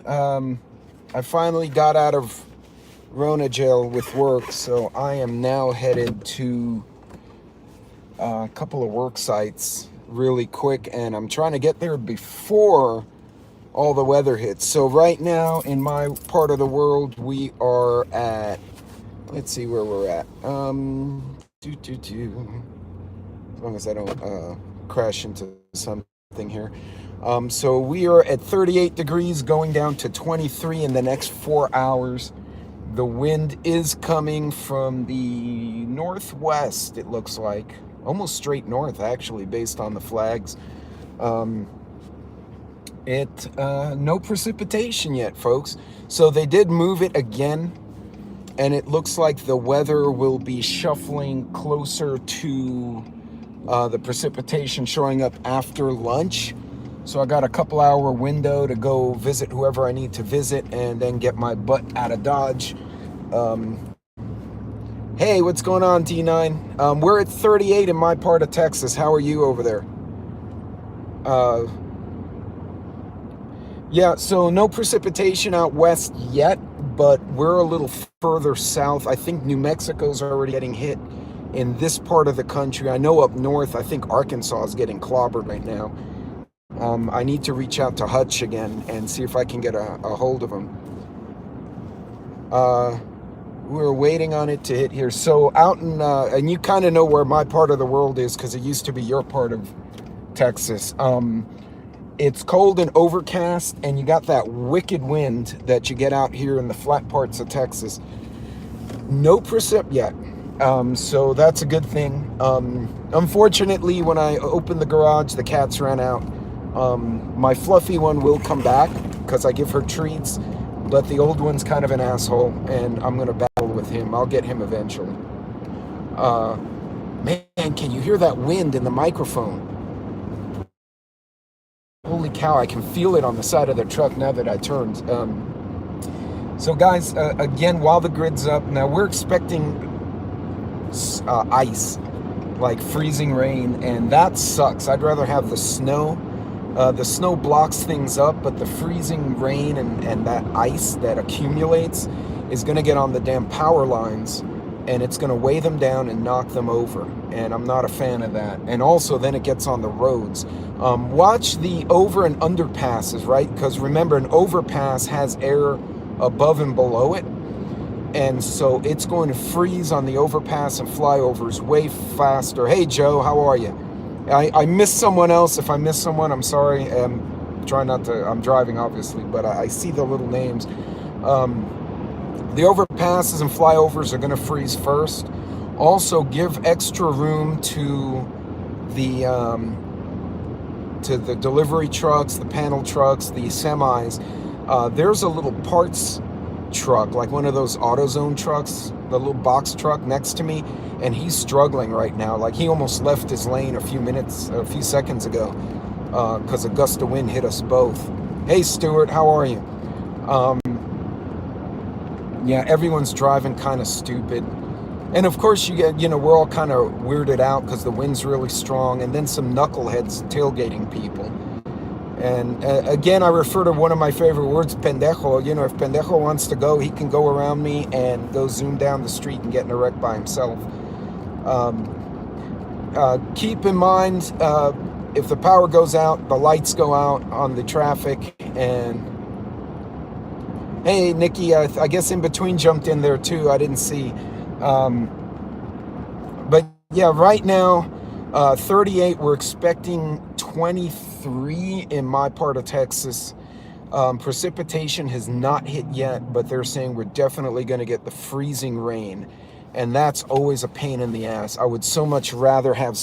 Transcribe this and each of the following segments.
I finally got out of Rona jail with work, so I am now headed to a couple of work sites really quick, and I'm trying to get there before all the weather hits. So right now in my part of the world, we are at, let's see where we're at. As long as I don't crash into something here. So we are at 38 degrees, going down to 23 in the next 4 hours. The wind is coming from the northwest, it looks like. Almost straight north, actually, based on the flags. No precipitation yet, folks. So they did move it again, and it looks like the weather will be shuffling closer to the precipitation showing up after lunch. So I got a couple hour window to go visit whoever I need to visit and then get my butt out of Dodge. Hey, what's going on, D9? We're at 38 in my part of Texas. How are you over there? Yeah, so no precipitation out west yet, but we're a little further south. I think New Mexico's already getting hit in this part of the country. I know up north, I think Arkansas is getting clobbered right now. I need to reach out to Hutch again and see if I can get a hold of him. We're waiting on it to hit here. So out in, and you kind of know where my part of the world is because it used to be your part of Texas. It's cold and overcast, and you got that wicked wind that you get out here in the flat parts of Texas. No precip yet. So that's a good thing. Unfortunately, when I opened the garage, the cats ran out. My fluffy one will come back because I give her treats, but the old one's kind of an asshole, and I'm going to battle with him. I'll get him eventually. Man, can you hear that wind in the microphone? Holy cow, I can feel it on the side of the truck now that I turned. So guys, again, while the grid's up, now we're expecting ice, like freezing rain, and that sucks. I'd rather have the snow. The snow blocks things up, but the freezing rain and that ice that accumulates is going to get on the damn power lines, and it's going to weigh them down and knock them over, and I'm not a fan of that. And also then it gets on the roads. Watch the over and underpasses, right? Because remember, an overpass has air above and below it, and so it's going to freeze on the overpass and flyovers way faster. Hey Joe, how are you? I missed someone else. If I missed someone, I'm sorry. I'm trying not to, I'm driving obviously, but I see the little names. The overpasses and flyovers are going to freeze first. Also, give extra room to the delivery trucks, the panel trucks, the semis. There's a little parts truck, like one of those AutoZone trucks, the little box truck next to me, and he's struggling right now. Like he almost left his lane a few seconds ago because a gust of wind hit us both. Hey Stuart, how are you? Yeah, everyone's driving kind of stupid. And of course you get, we're all kind of weirded out because the wind's really strong, and then some knuckleheads tailgating people. And again, I refer to one of my favorite words, pendejo. If pendejo wants to go, he can go around me and go zoom down the street and get in a wreck by himself. Keep in mind, if the power goes out, the lights go out on the traffic. And hey, Nikki, I guess In Between jumped in there too. I didn't see. But yeah, right now, 38, we're expecting 23 in my part of Texas. Precipitation has not hit yet, but they're saying we're definitely going to get the freezing rain, and that's always a pain in the ass. I would so much rather have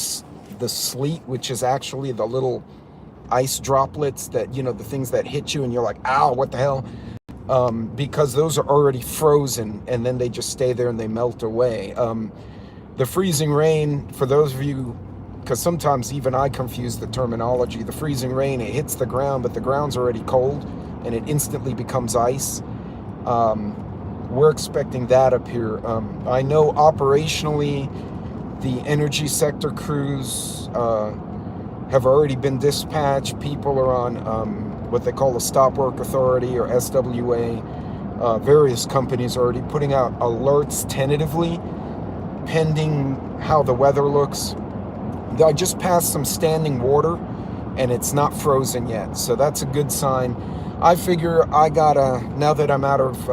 the sleet, which is actually the little ice droplets that, the things that hit you and you're like, ow, what the hell? Because those are already frozen, and then they just stay there and they melt away. The freezing rain, for those of you, because sometimes even I confuse the terminology, the freezing rain, it hits the ground, but the ground's already cold, and it instantly becomes ice. We're expecting that up here. I know operationally, the energy sector crews have already been dispatched. People are on what they call a Stop Work Authority or SWA. Various companies are already putting out alerts tentatively, pending how the weather looks. I just passed some standing water and it's not frozen yet, so that's a good sign. I figure now that I'm out of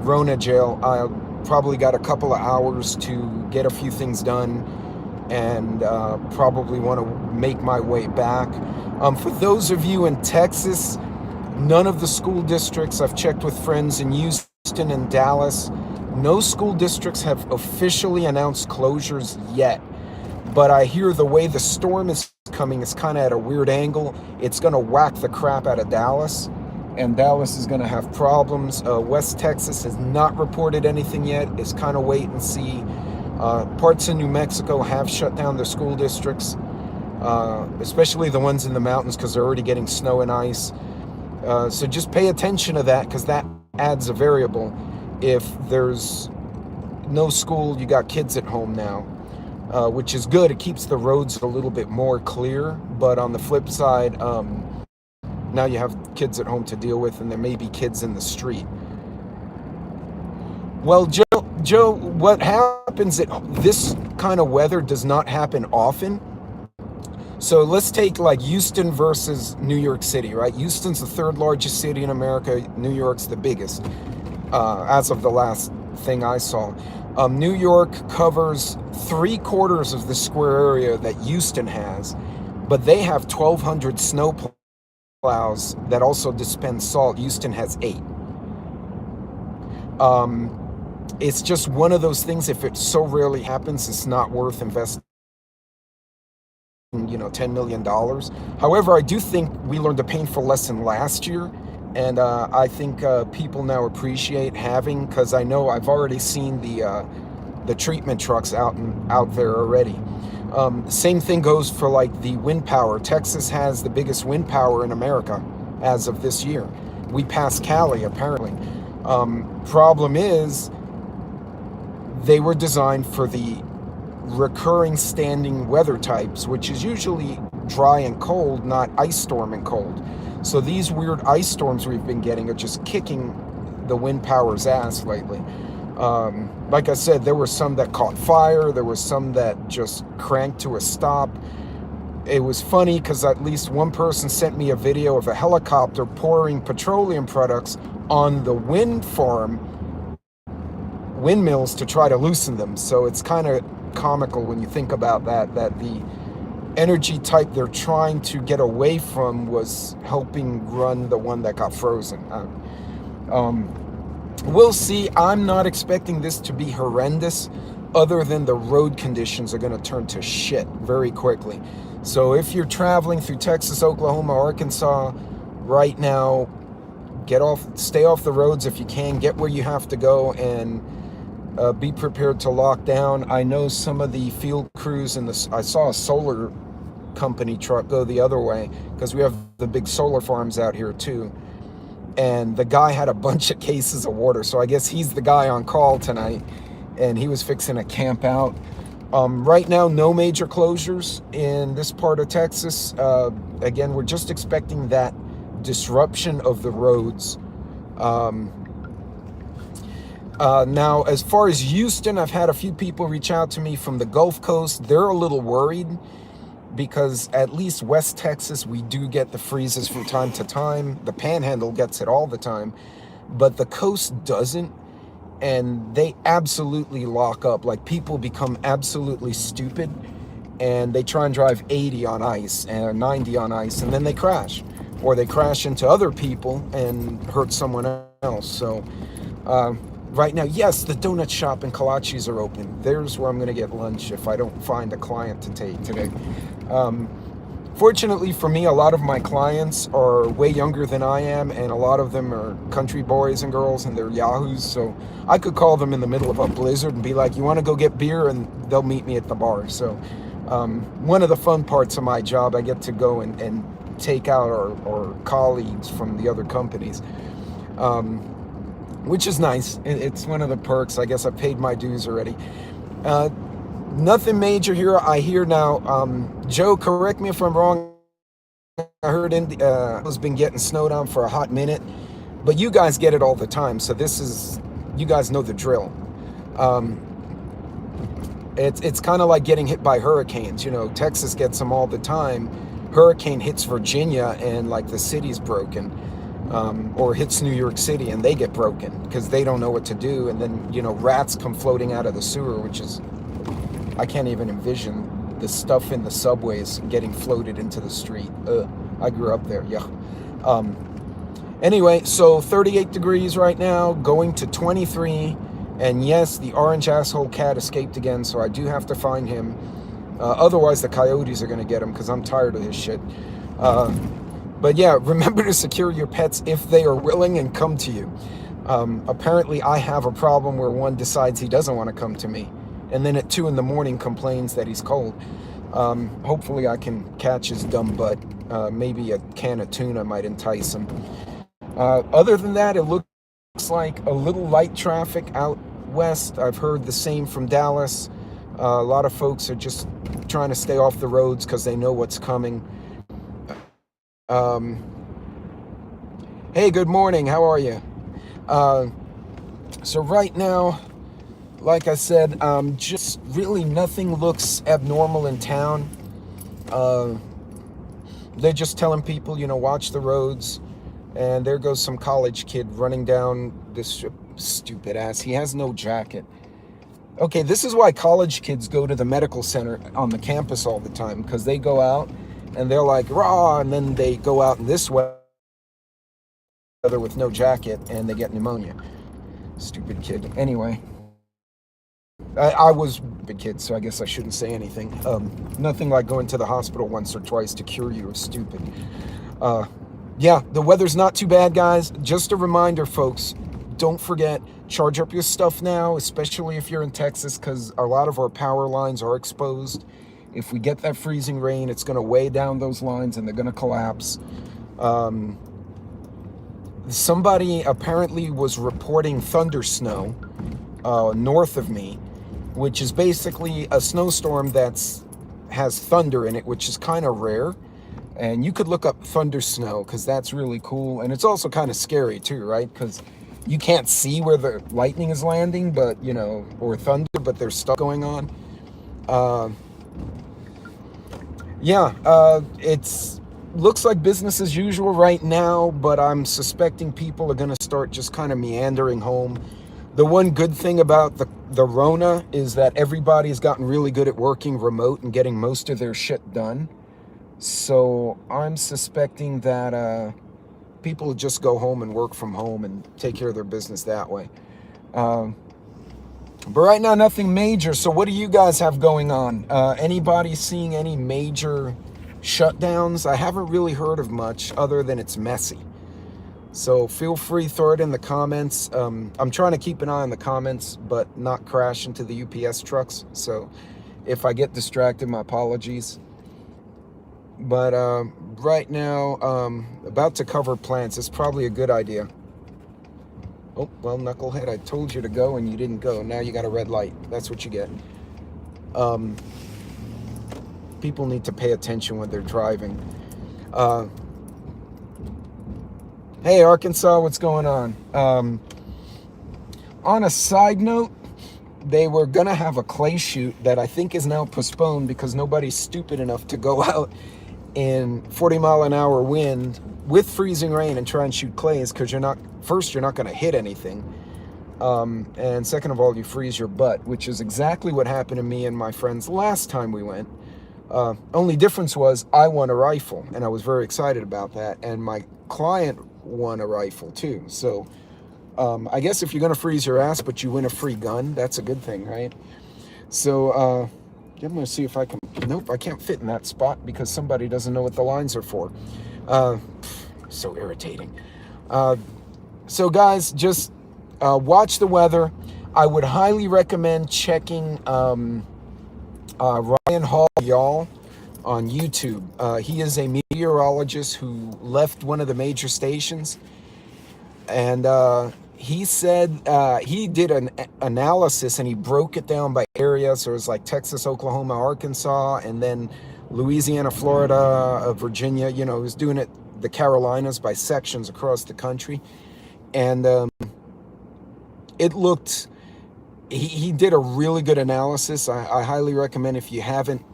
Rona jail, I probably got a couple of hours to get a few things done and probably want to make my way back. For those of you in Texas, none of the school districts, I've checked with friends in Houston and Dallas, no school districts have officially announced closures yet. But I hear the way the storm is coming is kind of at a weird angle. It's going to whack the crap out of Dallas, and Dallas is going to have problems. West Texas has not reported anything yet. It's kind of wait and see. Parts of New Mexico have shut down their school districts, especially the ones in the mountains, because they're already getting snow and ice. So just pay attention to that, because that adds a variable. If there's no school, you got kids at home now. Which is good. It keeps the roads a little bit more clear. But on the flip side, now you have kids at home to deal with, and there may be kids in the street. Well, Joe, what happens this kind of weather does not happen often. So let's take like Houston versus New York City, right? Houston's the third largest city in America. New York's the biggest, as of the last thing I saw. New York covers 3/4 of the square area that Houston has, but they have 1,200 snow plows that also dispense salt. Houston has 8. It's just one of those things. If it so rarely happens, it's not worth investing, $10 million. However, I do think we learned a painful lesson last year. And I think people now appreciate having, because I know I've already seen the treatment trucks out there already. Same thing goes for like the wind power. Texas has the biggest wind power in America as of this year. We passed Cali apparently. Problem is, they were designed for the recurring standing weather types, which is usually dry and cold, not ice storm and cold. So these weird ice storms we've been getting are just kicking the wind power's ass lately. Like I said, there were some that caught fire. There were some that just cranked to a stop. It was funny because at least one person sent me a video of a helicopter pouring petroleum products on the wind farm windmills to try to loosen them. So it's kind of comical when you think about that the energy type they're trying to get away from was helping run the one that got frozen. We'll see. I'm not expecting this to be horrendous, other than the road conditions are going to turn to shit very quickly. So if you're traveling through Texas, Oklahoma, Arkansas right now, stay off the roads if you can, get where you have to go, and be prepared to lock down. I know some of the field crews I saw a solar company truck go the other way, because we have the big solar farms out here too. And the guy had a bunch of cases of water, so I guess he's the guy on call tonight, and he was fixing to camp out. Right now, no major closures in this part of Texas. Again, we're just expecting that disruption of the roads. Now, as far as Houston, I've had a few people reach out to me from the Gulf Coast. They're a little worried because at least West Texas, we do get the freezes from time to time. The Panhandle gets it all the time, but the coast doesn't. And they absolutely lock up. Like, people become absolutely stupid, and they try and drive 80 on ice and 90 on ice, and then they crash, or they crash into other people and hurt someone else. So right now, yes, the donut shop and kolaches are open. There's where I'm going to get lunch if I don't find a client to take today. Fortunately for me, a lot of my clients are way younger than I am, and a lot of them are country boys and girls, and they're yahoos. So I could call them in the middle of a blizzard and be like, you want to go get beer? And they'll meet me at the bar. So one of the fun parts of my job, I get to go and take out our colleagues from the other companies, which is nice. It's one of the perks. I guess I paid my dues already. Nothing major here. I hear now, Joe, correct me if I'm wrong, I heard India has been getting snowed on for a hot minute, but you guys get it all the time. So you guys know the drill. Um, it's kind of like getting hit by hurricanes. You know, Texas gets them all the time. Hurricane hits Virginia and like the city's broken, or hits New York City and they get broken because they don't know what to do. And then, you know, rats come floating out of the sewer, which is, I can't even envision the stuff in the subways getting floated into the street. I grew up there. Yeah. Anyway, so 38 degrees right now, going to 23. And yes, the orange asshole cat escaped again, so I do have to find him. Otherwise, the coyotes are going to get him because I'm tired of his shit. But yeah, remember to secure your pets if they are willing and come to you. Apparently, I have a problem where one decides he doesn't want to come to me, and then at 2 in the morning complains that he's cold. Hopefully, I can catch his dumb butt. Maybe a can of tuna might entice him. Other than that, it looks like a little light traffic out west. I've heard the same from Dallas. A lot of folks are just trying to stay off the roads because they know what's coming. Hey, good morning. How are you? So right now, like I said, just really nothing looks abnormal in town. They're just telling people, you know, watch the roads. And there goes some college kid running down this stupid ass. He has no jacket. Okay, this is why college kids go to the medical center on the campus all the time, because they go out and they're like, rah, and then they go out in this weather with no jacket and they get pneumonia. Stupid kid. Anyway, I was a kid, so I guess I shouldn't say anything. Nothing like going to the hospital once or twice to cure you of stupid. Yeah, the weather's not too bad, guys. Just a reminder, folks, don't forget, charge up your stuff now, especially if you're in Texas, because a lot of our power lines are exposed. If we get that freezing rain, it's going to weigh down those lines and they're going to collapse. Somebody apparently was reporting thunder snow north of me, which is basically a snowstorm has thunder in it, which is kind of rare. And you could look up thunder snow because that's really cool. And it's also kind of scary too, right? Because you can't see where the lightning is landing, but, you know, or thunder, but there's stuff going on. It's looks like business as usual right now, but I'm suspecting people are going to start just kind of meandering home. The one good thing about the Rona is that everybody's gotten really good at working remote and getting most of their shit done. So I'm suspecting that people will just go home and work from home and take care of their business that way. But right now, nothing major. So what do you guys have going on? Anybody seeing any major shutdowns? I haven't really heard of much other than it's messy. So feel free, throw it in the comments. I'm trying to keep an eye on the comments, but not crash into the UPS trucks. So if I get distracted, my apologies. But right now, about to cover plants. It's probably a good idea. Oh, well, knucklehead, I told you to go and you didn't go. Now you got a red light. That's what you get. People need to pay attention when they're driving. Hey, Arkansas, what's going on? On a side note, they were going to have a clay shoot that I think is now postponed because nobody's stupid enough to go out in 40-mile-an-hour wind with freezing rain and try and shoot clays, because you're not going to hit anything, and second of all, you freeze your butt, which is exactly what happened to me and my friends last time we went. Only difference was I won a rifle, and I was very excited about that, and my client won a rifle too. So I guess if you're going to freeze your ass but you win a free gun, that's a good thing, right? So I'm going to see if I can. Nope, I can't fit in that spot because somebody doesn't know what the lines are for. So irritating. So guys, just watch the weather. I would highly recommend checking Ryan Hall Y'all on YouTube. He is a meteorologist who left one of the major stations, and he said he did an analysis and he broke it down by area. So it was like Texas, Oklahoma, Arkansas, and then Louisiana, Florida, Virginia. You know, he was doing it the Carolinas by sections across the country, and it looked. He did a really good analysis. I highly recommend if you haven't.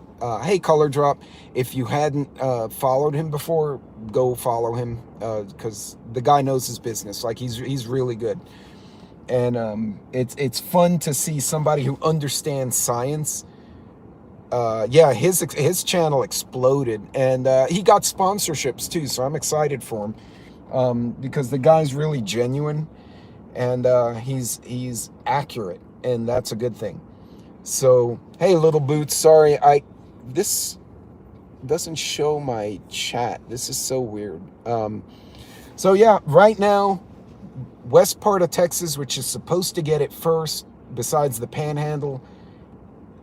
Hey, Color Drop, if you hadn't followed him before, go follow him because the guy knows his business. Like he's really good, and it's fun to see somebody who understands science. Yeah, his channel exploded, and he got sponsorships too. So I'm excited for him because the guy's really genuine, and he's accurate, and that's a good thing. So hey, Little Boots, sorry, this doesn't show my chat. This is so weird. So yeah, right now, west part of Texas, which is supposed to get it first, besides the Panhandle,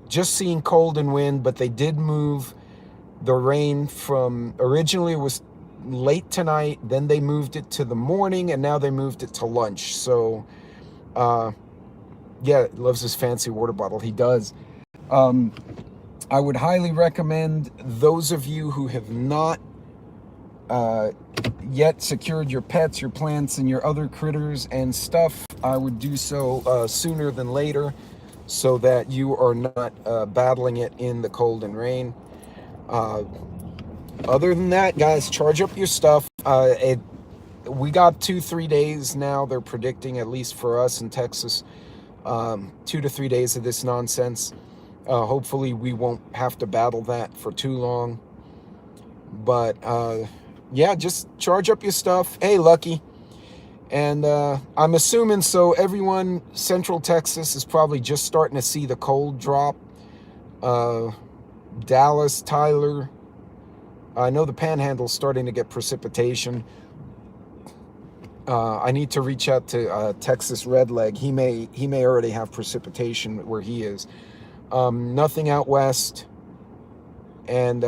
just seeing cold and wind, but they did move the rain from, originally it was late tonight, then they moved it to the morning, and now they moved it to lunch. So, yeah, loves his fancy water bottle. He does. I would highly recommend those of you who have not yet secured your pets, your plants, and your other critters and stuff, I would do so sooner than later, so that you are not battling it in the cold and rain. Other than that, guys, charge up your stuff. We got 2-3 days now. They're predicting, at least for us in Texas, 2 to 3 days of this nonsense. Hopefully we won't have to battle that for too long. But yeah, just charge up your stuff. Hey, Lucky. And I'm assuming, so everyone, Central Texas is probably just starting to see the cold drop. Dallas, Tyler, I know the Panhandle's starting to get precipitation. I need to reach out to Texas Redleg. He may already have precipitation where he is. Nothing out west. And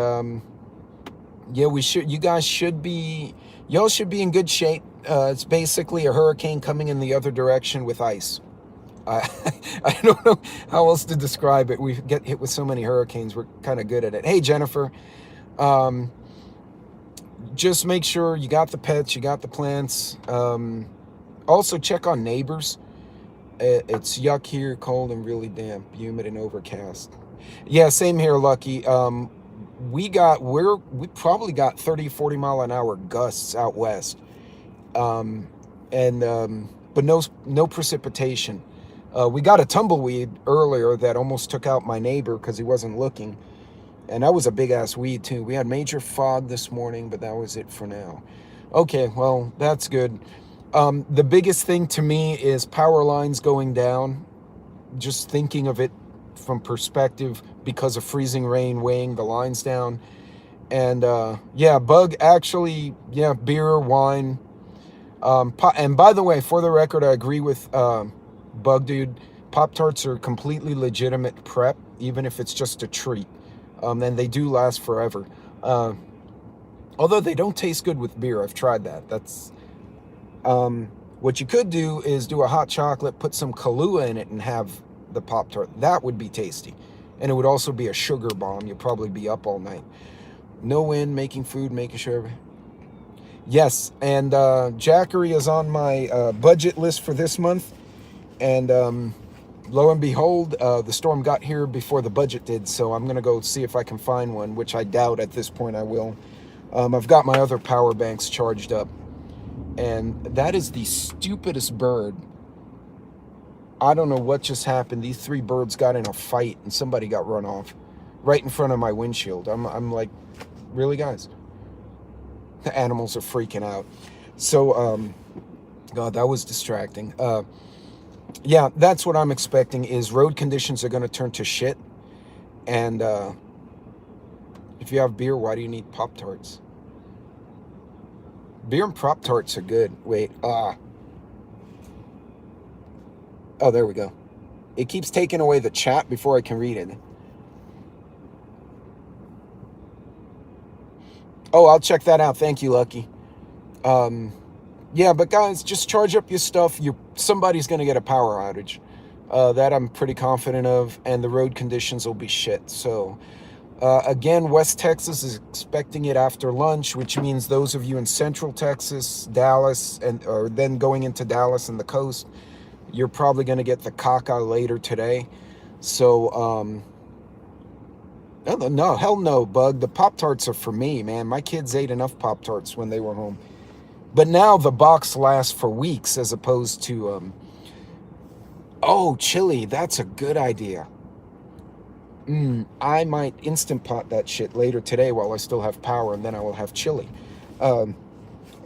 yeah, y'all should be in good shape. It's basically a hurricane coming in the other direction with ice. I don't know how else to describe it. We get hit with so many hurricanes. We're kind of good at it. Hey, Jennifer. Just make sure you got the pets, you got the plants. Also, check on neighbors. It's yuck here, cold and really damp, humid and overcast. Yeah, same here, Lucky. We probably got 30-40 mile an hour gusts out west. But no precipitation. We got a tumbleweed earlier that almost took out my neighbor because he wasn't looking. And that was a big ass weed too. We had major fog this morning, but that was it for now. Okay, well, that's good. The biggest thing to me is power lines going down. Just thinking of it from perspective because of freezing rain weighing the lines down. And yeah, Bug actually, yeah, beer, wine. And by the way, for the record, I agree with Bug Dude. Pop-Tarts are completely legitimate prep, even if it's just a treat. And they do last forever. Although they don't taste good with beer. I've tried that. That's what you could do is do a hot chocolate, put some Kahlua in it, and have the Pop-Tart. That would be tasty. And it would also be a sugar bomb. You'd probably be up all night. No wind, making food, making sure. Yes, and Jackery is on my budget list for this month. And lo and behold, the storm got here before the budget did, so I'm going to go see if I can find one, which I doubt at this point I will. I've got my other power banks charged up. And that is the stupidest bird. I don't know what just happened. These 3 birds got in a fight, and somebody got run off right in front of my windshield. I'm like, really, guys? The animals are freaking out. So, God, that was distracting. Yeah, that's what I'm expecting is road conditions are going to turn to shit. And if you have beer, why do you need Pop-Tarts? Beer and Pop-Tarts are good. Wait, oh, there we go. It keeps taking away the chat before I can read it. Oh, I'll check that out. Thank you, Lucky. Yeah, but guys, just charge up your stuff. Somebody's going to get a power outage. That I'm pretty confident of, and the road conditions will be shit. So Again, West Texas is expecting it after lunch, which means those of you in Central Texas, Dallas, or then going into Dallas and the coast, you're probably going to get the caca later today. So, no, hell no, Bug. The Pop-Tarts are for me, man. My kids ate enough Pop-Tarts when they were home. But now the box lasts for weeks as opposed to, oh, chili. That's a good idea. I might Instant Pot that shit later today while I still have power, and then I will have chili.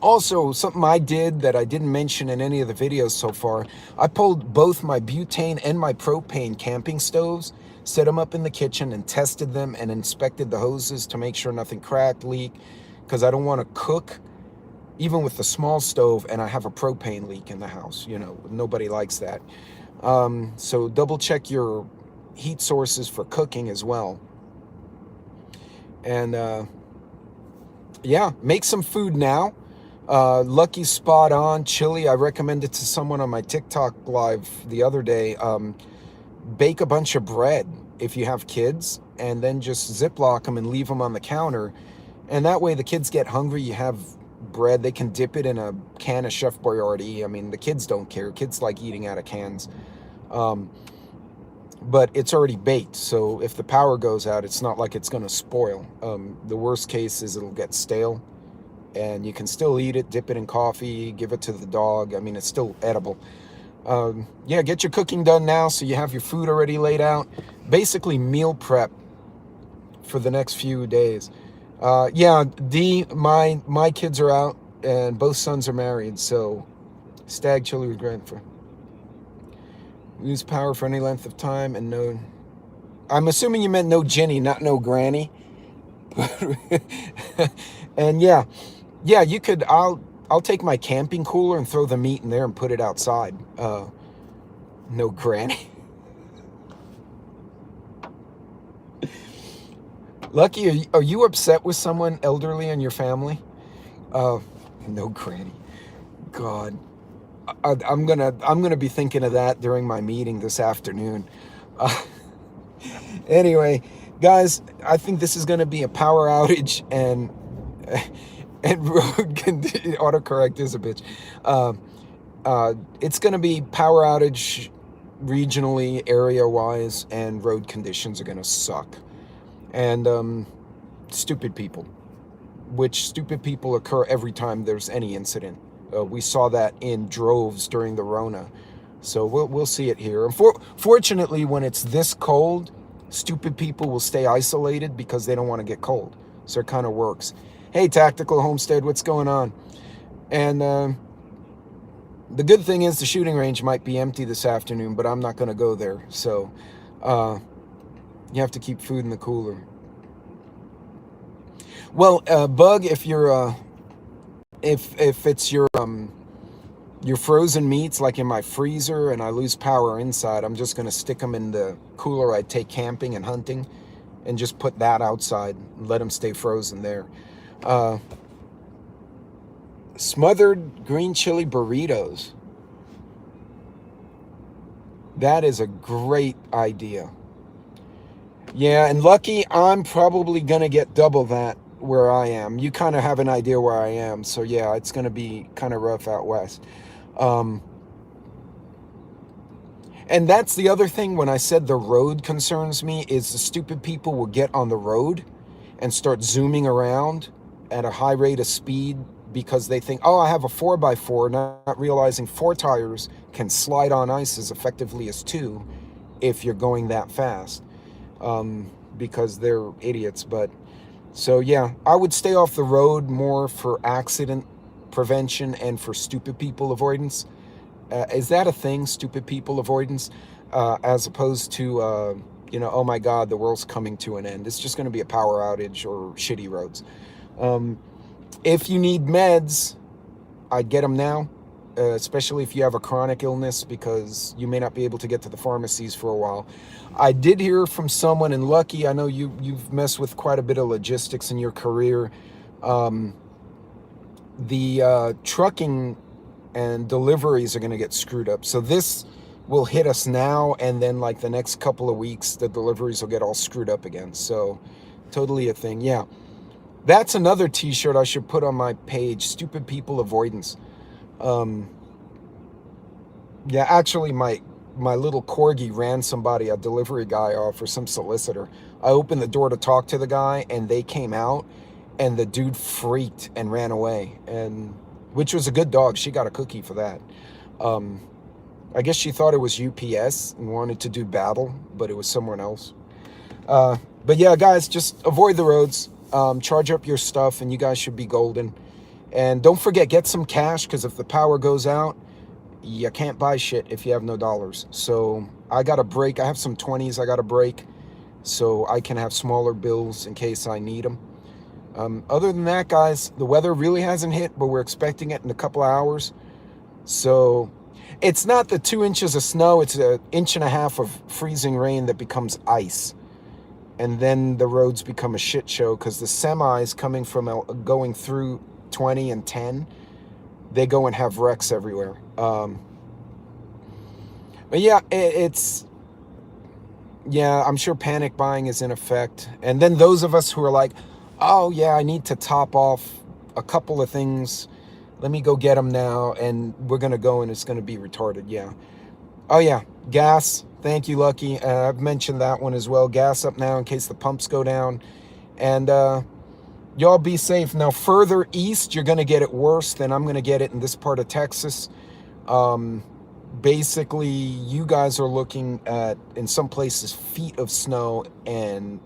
Also, something I did that I didn't mention in any of the videos so far, I pulled both my butane and my propane camping stoves, set them up in the kitchen and tested them and inspected the hoses to make sure nothing cracked, leak, because I don't want to cook even with the small stove and I have a propane leak in the house. You know, nobody likes that. So double check your heat sources for cooking as well. And yeah, make some food now. Lucky spot on chili. I recommended to someone on my TikTok live the other day. Bake a bunch of bread if you have kids, and then just Ziploc them and leave them on the counter. And that way the kids get hungry. You have bread. They can dip it in a can of Chef Boyardee. I mean, the kids don't care. Kids like eating out of cans. But it's already baked, so if the power goes out, it's not like it's going to spoil. The worst case is it'll get stale, and you can still eat it, dip it in coffee, give it to the dog. I mean, it's still edible. Yeah, get your cooking done now so you have your food already laid out. Basically, meal prep for the next few days. Yeah, my kids are out, and both sons are married, so stag chili with grandpa. Lose power for any length of time and no... I'm assuming you meant no Jenny, not no granny. And yeah, you could... I'll take my camping cooler and throw the meat in there and put it outside. No granny. Lucky, are you upset with someone elderly in your family? No granny. God. I'm gonna be thinking of that during my meeting this afternoon. Anyway, guys, I think this is gonna be a power outage and road autocorrect is a bitch. It's gonna be power outage regionally, area wise, and road conditions are gonna suck. And stupid people, which stupid people occur every time there's any incident. We saw that in droves during the Rona, so we'll see it here. And fortunately, when it's this cold, stupid people will stay isolated because they don't want to get cold. So it kind of works. Hey, Tactical Homestead, what's going on? And the good thing is the shooting range might be empty this afternoon, but I'm not going to go there. So you have to keep food in the cooler. Well, Bug, if you're if it's your frozen meats like in my freezer and I lose power inside, I'm just gonna stick them in the cooler I take camping and hunting, and just put that outside and let them stay frozen there. Smothered green chili burritos. That is a great idea. Yeah, and Lucky, I'm probably gonna get double that where I am. You kind of have an idea where I am, so yeah, it's going to be kind of rough out west. And that's the other thing when I said the road concerns me, is the stupid people will get on the road and start zooming around at a high rate of speed because they think, oh, I have a 4x4, not realizing 4 tires can slide on ice as effectively as 2 if you're going that fast, because they're idiots. But so yeah, I would stay off the road more for accident prevention and for stupid people avoidance. Is that a thing, stupid people avoidance? As opposed to, you know, oh my God, the world's coming to an end. It's just going to be a power outage or shitty roads. If you need meds, I'd get them now, especially if you have a chronic illness, because you may not be able to get to the pharmacies for a while. I did hear from someone, and Lucky, I know you've messed with quite a bit of logistics in your career. The trucking and deliveries are going to get screwed up. So this will hit us now, and then like the next couple of weeks, the deliveries will get all screwed up again. So Totally a thing. Yeah. That's another t-shirt I should put on my page. Stupid people avoidance. Yeah, actually my little corgi ran somebody, a delivery guy off, or some solicitor. I opened the door to talk to the guy and they came out and the dude freaked and ran away, and which was a good dog. She got a cookie for that. I guess she thought it was UPS and wanted to do battle, but it was someone else. But yeah, guys, just avoid the roads. Charge up your stuff and you guys should be golden. And don't forget, get some cash, because if the power goes out, you can't buy shit if you have no dollars. So I got a break. I have some 20s I got to break so I can have smaller bills in case I need them. Other than that, guys, the weather really hasn't hit, but we're expecting it in a couple of hours. So it's not the 2 inches of snow. It's 1.5 inches of freezing rain that becomes ice. And then the roads become a shit show because the semis coming from going through 20 and 10, they go and have wrecks everywhere. But yeah, yeah, I'm sure panic buying is in effect. And then those of us who are like, oh yeah, I need to top off a couple of things. Let me go get them now. And we're going to go and it's going to be retarded. Yeah. Oh yeah, gas. Thank you, Lucky. I've mentioned that one as well. Gas up now in case the pumps go down. And y'all be safe. Now, further east, you're going to get it worse than I'm going to get it in this part of Texas. Basically, you guys are looking at, in some places, feet of snow and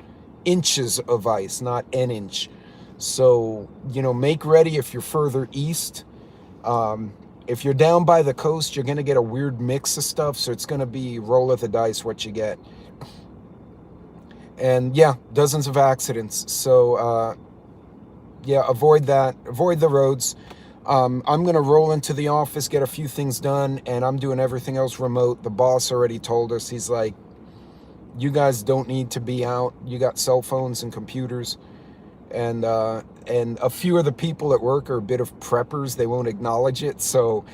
inches of ice, not an inch. So, you know, make ready if you're further east. If you're down by the coast, you're going to get a weird mix of stuff. So it's going to be roll of the dice what you get. And yeah, dozens of accidents. So, yeah, avoid that. Avoid the roads. I'm going to roll into the office, get a few things done, and I'm doing everything else remote. The boss already told us, he's like, you guys don't need to be out. You got cell phones and computers. And a few of the people at work are a bit of preppers. They won't acknowledge it. So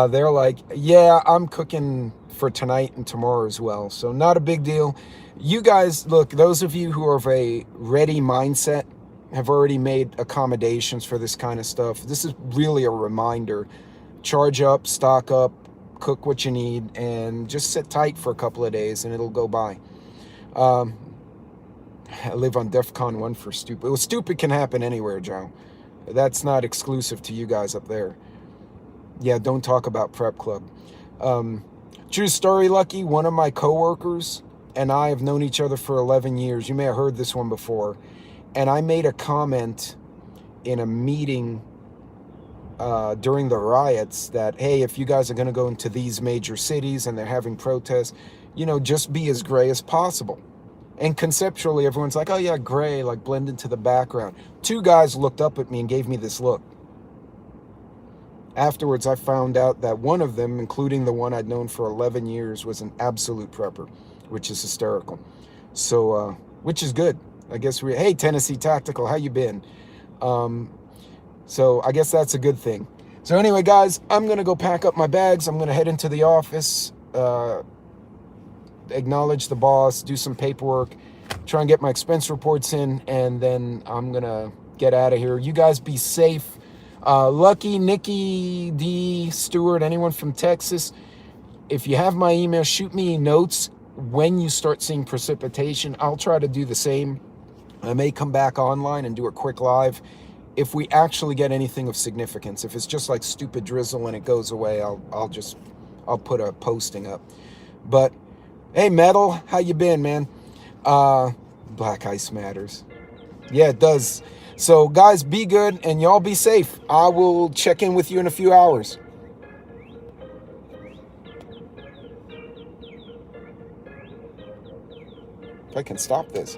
they're like, yeah, I'm cooking for tonight and tomorrow as well. So not a big deal. You guys, look, those of you who are of a ready mindset have already made accommodations for this kind of stuff. This is really a reminder. Charge up, stock up, cook what you need, and just sit tight for a couple of days and it'll go by. I live on DEFCON 1 for stupid. Well, stupid can happen anywhere, Joe. That's not exclusive to you guys up there. Yeah, don't talk about Prep Club. True story, Lucky. One of my coworkers and I have known each other for 11 years. You may have heard this one before. And I made a comment in a meeting during the riots that, hey, if you guys are going to go into these major cities and they're having protests, you know, just be as gray as possible. And conceptually, everyone's like, oh yeah, gray, like blend into the background. Two guys looked up at me and gave me this look. Afterwards, I found out that one of them, including the one I'd known for 11 years, was an absolute prepper, which is hysterical. So, which is good. I guess hey, Tennessee Tactical, how you been? So I guess that's a good thing. So anyway, guys, I'm going to go pack up my bags. I'm going to head into the office, acknowledge the boss, do some paperwork, try and get my expense reports in, and then I'm going to get out of here. You guys be safe. Lucky, Nikki, D, Stewart, anyone from Texas, if you have my email, shoot me notes when you start seeing precipitation. I'll try to do the same. I may come back online and do a quick live if we actually get anything of significance. If it's just like stupid drizzle and it goes away, I'll put a posting up. But hey, Metal, how you been, man? Black ice matters. Yeah, it does. So guys, be good and y'all be safe. I will check in with you in a few hours. If I can stop this.